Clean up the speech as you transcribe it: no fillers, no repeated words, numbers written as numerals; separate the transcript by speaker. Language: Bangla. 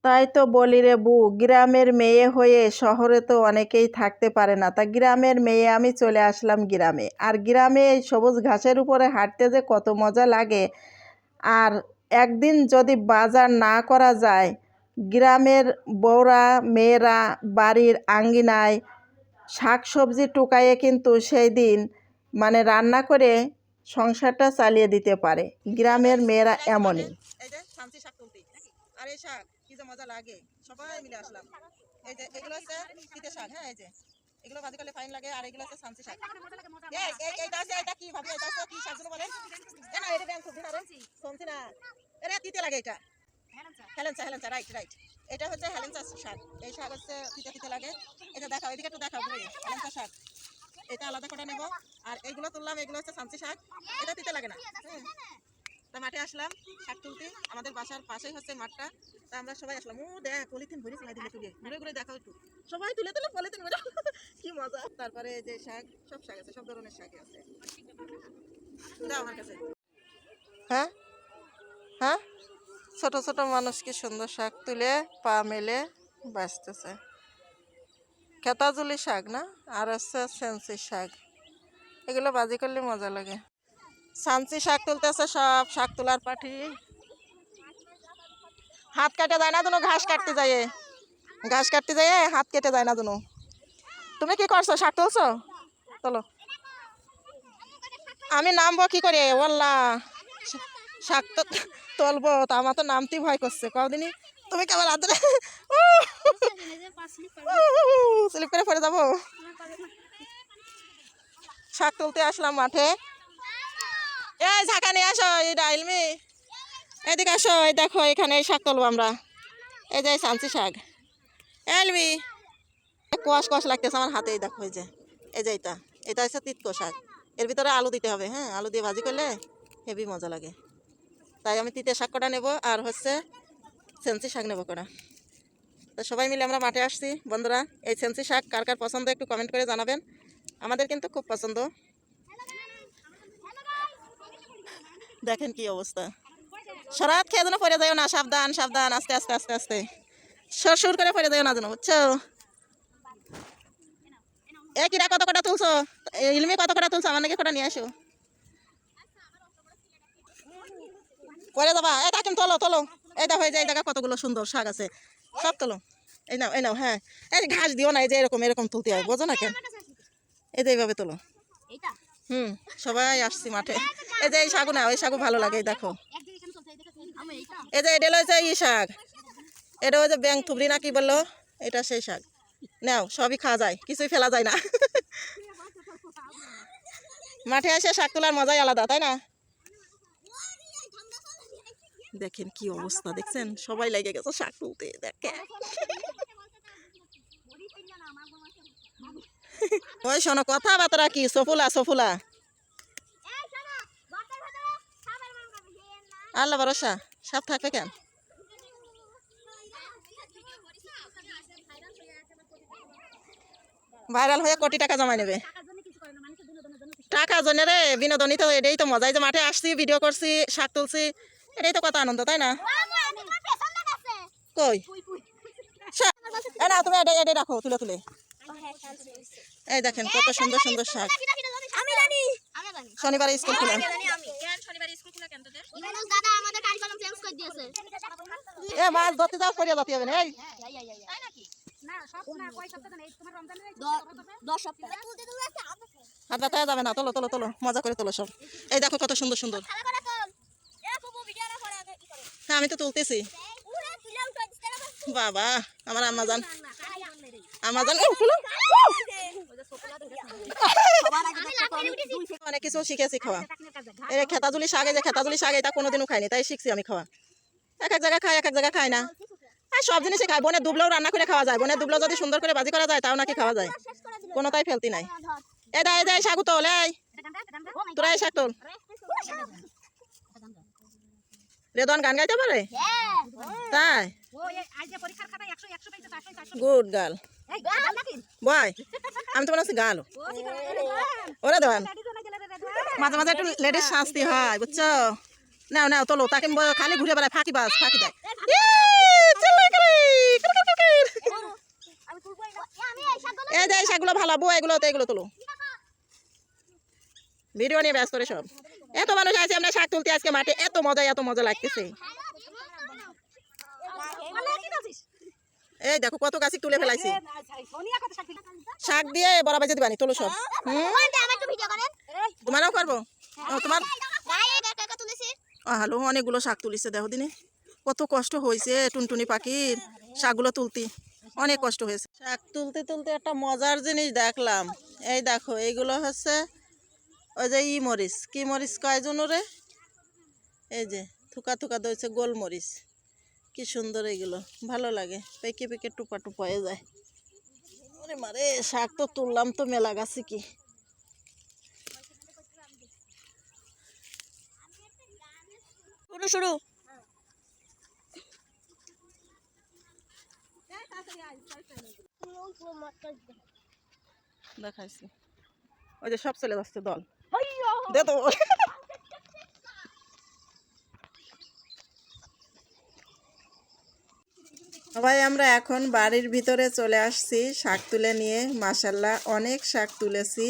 Speaker 1: তাই তো বলি রে বউ, গ্রামের মেয়ে হয়ে শহরে তো অনেকেই থাকতে পারে না। তা গ্রামের মেয়ে আমি চলে আসলাম গ্রামে। আর গ্রামে এই সবুজ ঘাসের উপরে হাঁটতে যে কত মজা লাগে। আর একদিন যদি বাজার না করা যায়, গ্রামের বউরা মেয়েরা বাড়ির আঙ্গিনায় শাক সবজি টুকাইয়ে কিন্তু সেই দিন মানে রান্না করে সংসারটা চালিয়ে দিতে পারে। গ্রামের মেয়েরা এমনই।
Speaker 2: এই যে শান্তি শাক তুলতে আর এই শাক কি যে মজা লাগে, সবাই মিলে আসলাম। এই যে এগুলো হচ্ছে শীতের শাক, হ্যাঁ এই যে এগুলো ভাজি করলে ফাইন লাগে। আর এগুলো হচ্ছে শান্তি শাক। এইটা আছে, এটা কি ভাবে, এটা হচ্ছে কি শাক যেন বলেন, না এটা ব্যাংক সবজি না, শুনছি না, এটা তিতে লাগে। এটা হেলেঞ্চা, হেলেঞ্চা, রাইট রাইট, এটা হচ্ছে হেলেঞ্চা শাক। এই শাক হচ্ছে তিতে তিতে লাগে। এটা দেখাও, এদিকে একটু দেখাও, হেলেঞ্চা শাক এটা আলাদা করে নেব। আর এইগুলো তুললাম, এগুলো হচ্ছে শান্তি শাক, এটা তিতে লাগে না। তা মাঠে আসলাম শাক তুলতে, আমাদের বাসার পাশেই হচ্ছে মাঠটা। তা আমরা সবাই আসলাম। ও দেখ পলিথিন ভরি দিলে তুলে, ঘুরে ঘুরে দেখাও একটু, সবাই তুলে তুলে পলিথিন ভরে, কি মজা। তারপরে যে শাক, সব শাক আছে, সব ধরনের শাকই আছে। দাও আমার কাছে।
Speaker 1: হ্যাঁ হ্যাঁ, ছোট ছোট মানুষ কি সুন্দর শাক তুলে পা মেলে বাঁচতেছে। খেতাজুলি শাক না, আর হচ্ছে সেন্সি শাক, এগুলো ভাজি করলে মজা লাগে। সানসি শাক তুলতেছে সব শাক তোলার পাঠি। হাত কাটে যায় না দুনো, ঘাস কাটতে যায়, ঘাস কাটতে যায়, হাত কেটে যায় না দুনো। তুমি কি করছো, শাক তুলছো? চলো, আমি নামবো কি করে ওল্লা, শাক তো তুলবো, তা আমার তো নামতেই ভয় করছে। কদিনই তুমি কেমন হাত ধরে স্লিপ করে পড়ে যাবো। শাক তুলতে আসলাম মাঠে। এই ঝাঁকা নিয়ে আসো, এই ডাইলমি এদিকে আসো। এই দেখো এখানে এই শাক তুলবো আমরা। এই যে সানসি শাক, এলমি কোয়াশ কোয়াশ লাগতেছে আমার হাতে। এই দেখো, এই যে এটা এটা হচ্ছে তিতকো শাক। এর ভিতরে আলু দিতে হবে, হ্যাঁ আলু দিয়ে ভাজি করলে হেভি মজা লাগে। তাই আমি তিতে শাক কটা নেবো, আর হচ্ছে সেন্সি শাক নেবো কটা। তো সবাই মিলে আমরা মাঠে আসছি। বন্ধুরা, এই সেন্সি শাক কার কার পছন্দ একটু কমেন্ট করে জানাবেন। আমাদের কিন্তু খুব পছন্দ। দেখেন কি অবস্থা, সরাত খেয়ে যেন পড়ে যাও না, সাবধান সাবধান, আস্তে আস্তে আস্তে আস্তে, সুর করে পড়ে যাও না যেন, বুঝছো? এ কিরা কত কটা তুলছো? ইলমি কত কটা তুলছো? আমার নাকি কটা নিয়ে আসো, পরে যাবা। এই তাকে তোলো তোলো, এই দেখো এই যে এই জায়গা কতগুলো সুন্দর শাক আছে, সব তোলো। এই নাও এই নাও, হ্যাঁ এই ঘাস দিও না, এই যে এরকম এরকম তুলতে হয়, বোঝো না কেন? এই যে এইভাবে তোলো। সবাই আসছি মাঠে। এই যে এই শাকু নাও, এই শাকু ভালো লাগে। এই দেখো, এই যে এটা হচ্ছে ই শাক, এটা ওই যে ব্যাং থুবড়ি না কি বললো, এটা সেই শাক। নাও, সবই খাওয়া যায়, কিছুই ফেলা যায় না। মাঠে এসে শাক তোলার মজাই আলাদা, তাই না? দেখেন কি অবস্থা, দেখছেন সবাই লেগে গেছে শাক তুলতে। দেখে ওই শোনো, কথাবার্তা কি সফুলা সফুলা, আল্লাহ ভরসা, সাপ থাকবে কেন? ভাইরাল হয়ে কোটি টাকা জমাই নেবে, টাকার জন্য রে, বিনোদনই তো এটাই তো মজাই, যে মাঠে আসছি ভিডিও করছি শাক তুলছি, এটাই তো কত আনন্দ, তাই না? কই না, তুমি এটা রাখো তুলে তুলে। এই দেখেন কত সুন্দর সুন্দর শাক। শনিবার স্কুল খোলা, এ মাছ ধরতে যাও, সরিয়ে যেতে হবে না। এই হাত ব্যথা যাবে না, তোলো তোলো তোলো, মজা করে তোলো সব। এই দেখো কত সুন্দর সুন্দর। হ্যাঁ আমি তো তুলতেছি। বাবা, আমার আম্মাজান, আম্মাজান অনেক কিছু শিখেছি খাওয়া। এই খেতাজুলি শাক, এই যে খেতাজুলি শাক, এটা কোনোদিনও খাইনি, তাই শিখছি আমি খাওয়া। এক এক জায়গায় খাই, এক এক জায়গায় খাই না। আর সব জিনিসই খাই, বনের দুবলাও রান্না করে খাওয়া যায়, বনের দুবলাও যদি সুন্দর করে ভাজি করা যায় তাও নাকি খাওয়া যায়, কোনোটাই ফেলতি নাই। এই দা এই যে শাক তোল, এই তোরা এই শাক তোল। রেদন গান গাইতে পারে, তাই? গুড গার্ল বয়, আমি তো মনে হচ্ছে গাল। ওরে দেওয়ান, মাঝে মাঝে একটু লেডিস শাস্তি হয়, বুঝছো? নাও নাও তোলো, তাকে খালি ঘুরে বেড়ায়, ফাঁকি বাস ফাঁকি দেয়।
Speaker 2: শাকগুলো ভালাবো, এগুলো তুলো। ভিডিও নিয়ে ব্যস্ত রে সব। এত মানুষ আছে, আমরা শাক তুলতে আজকে মাঠে, এত মজা লাগতেছে। এই দেখো কত গাছি তুলে ফেলাইছি। শাক দিয়ে বড়া বাজে দিবানি, তোলো সব। তোমারও করবো? তোমার হ্যালো, অনেকগুলো শাক তুলিছে দেখো দিনে। কত কষ্ট হয়েছে টুনটুনি পাখির শাকগুলো তুলতে, অনেক কষ্ট হয়েছে। শাক তুলতে তুলতে একটা মজার জিনিস দেখলাম। এই দেখো এইগুলো হচ্ছে ওই যে মরিচ, কি মরিচ কয়জন রে, এই যে থুকা থুকা দইছে গোলমরিচ, কি সুন্দর, এগুলো ভালো লাগে, পেকে পেকে টুপা টুপা হয়ে যায়। ওরে মারে, শাক তো তুললাম তো মেলা গাছে কি। শুরু শুরু দেখাইছি, ওই যে সব চলে যাচ্ছে দল, দে তো। সবাই আমরা এখন বাড়ির ভিতরে চলে আসছি শাক তুলে নিয়ে। মাশাআল্লাহ অনেক শাক তুলেছি।